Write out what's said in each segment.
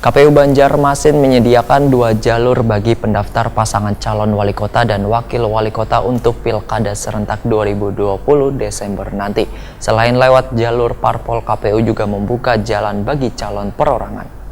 KPU Banjarmasin menyediakan 2 jalur bagi pendaftar pasangan calon wali kota dan wakil wali kota untuk Pilkada serentak 2020 Desember nanti. Selain lewat jalur parpol, KPU juga membuka jalan bagi calon perorangan.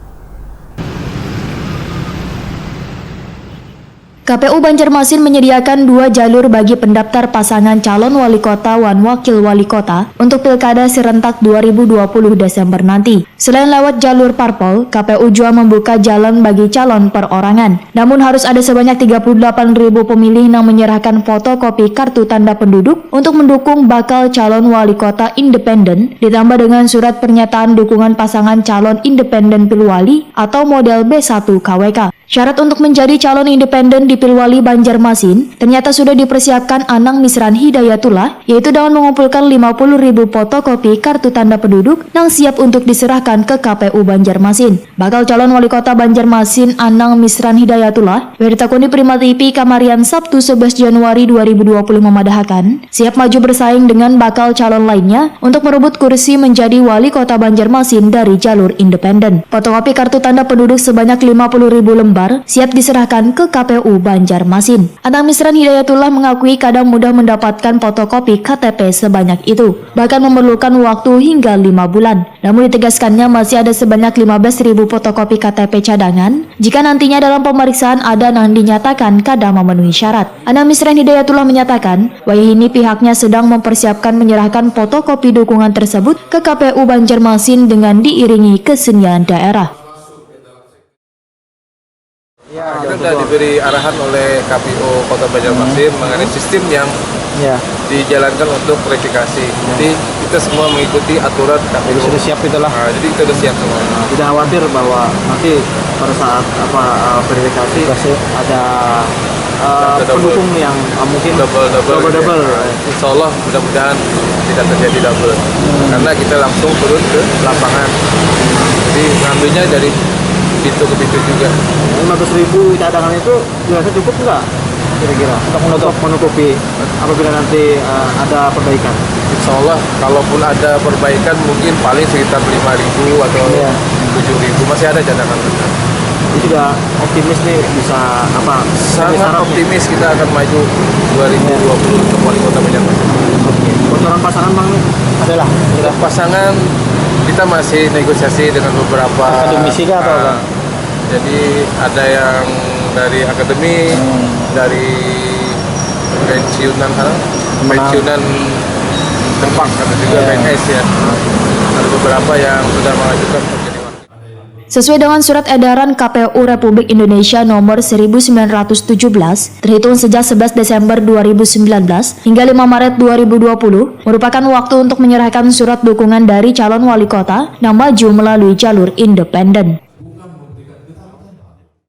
KPU Banjarmasin menyediakan 2 jalur bagi pendaftar pasangan calon wali kota dan wakil wali kota untuk Pilkada serentak 2020 Desember nanti. Selain lewat jalur parpol, KPU juga membuka jalan bagi calon perorangan. Namun harus ada sebanyak 38.000 pemilih yang menyerahkan fotokopi kartu tanda penduduk untuk mendukung bakal calon wali kota independen, ditambah dengan surat pernyataan dukungan pasangan calon independen Pilwali atau model B1 KWK. Syarat untuk menjadi calon independen di Pilwali Banjarmasin ternyata sudah dipersiapkan Anang Misran Hidayatullah, yaitu dengan mengumpulkan 50.000 fotokopi kartu tanda penduduk yang siap untuk diserahkan ke KPU Banjarmasin. Bakal calon wali kota Banjarmasin Anang Misran Hidayatullah, ditakuni Prima TV Kamarian Sabtu 11 Januari 2020 memadahkan siap maju bersaing dengan bakal calon lainnya untuk merebut kursi menjadi wali kota Banjarmasin dari jalur independen. Fotokopi kartu tanda penduduk sebanyak 50.000 lembar siap diserahkan ke KPU Banjarmasin. Anang Misran Hidayatullah mengakui kadang mudah mendapatkan fotokopi KTP sebanyak itu, bahkan memerlukan waktu hingga 5 bulan. Namun ditegaskannya masih ada sebanyak 15.000 fotokopi KTP cadangan jika nantinya dalam pemeriksaan ada yang dinyatakan kadang memenuhi syarat. Anang Misran Hidayatullah menyatakan, ini pihaknya sedang mempersiapkan menyerahkan fotokopi dukungan tersebut ke KPU Banjarmasin dengan diiringi kesenian daerah. Ya, kita sudah diberi arahan oleh KPU Kota Banjarmasin mengenai sistem yang dijalankan untuk verifikasi. Jadi kita semua mengikuti aturan KPU. Sudah siap itulah. Jadi kita sudah siap semua. Tidak khawatir bahwa nanti pada saat verifikasi ada pendukung yang mungkin double. Insya Allah mudah-mudahan tidak terjadi double. Karena kita langsung turun ke lapangan. Jadi ngambilnya dari pintu ke pintu juga. 15.000 cadangan itu dirasa cukup nggak kira-kira untuk menutupi apabila nanti ada perbaikan? Insya Allah kalaupun ada perbaikan mungkin paling sekitar 5.000 atau 7.000 masih ada cadangan. Ini sudah optimis nih bisa sangat optimis kita akan maju 2020 untuk wali kota Banjarmasin. Bocoran pasangan bang nih adalah pasangan kita masih negosiasi dengan beberapa akademisi kah atau apa? Jadi ada yang dari akademi, dari pensiunan Jepang, ada juga PNS ya. Ada beberapa yang sudah mengajukan perjanjian. Sesuai dengan surat edaran KPU Republik Indonesia nomor 1917 terhitung sejak 11 Desember 2019 hingga 5 Maret 2020 merupakan waktu untuk menyerahkan surat dukungan dari calon wali kota yang maju melalui jalur independen.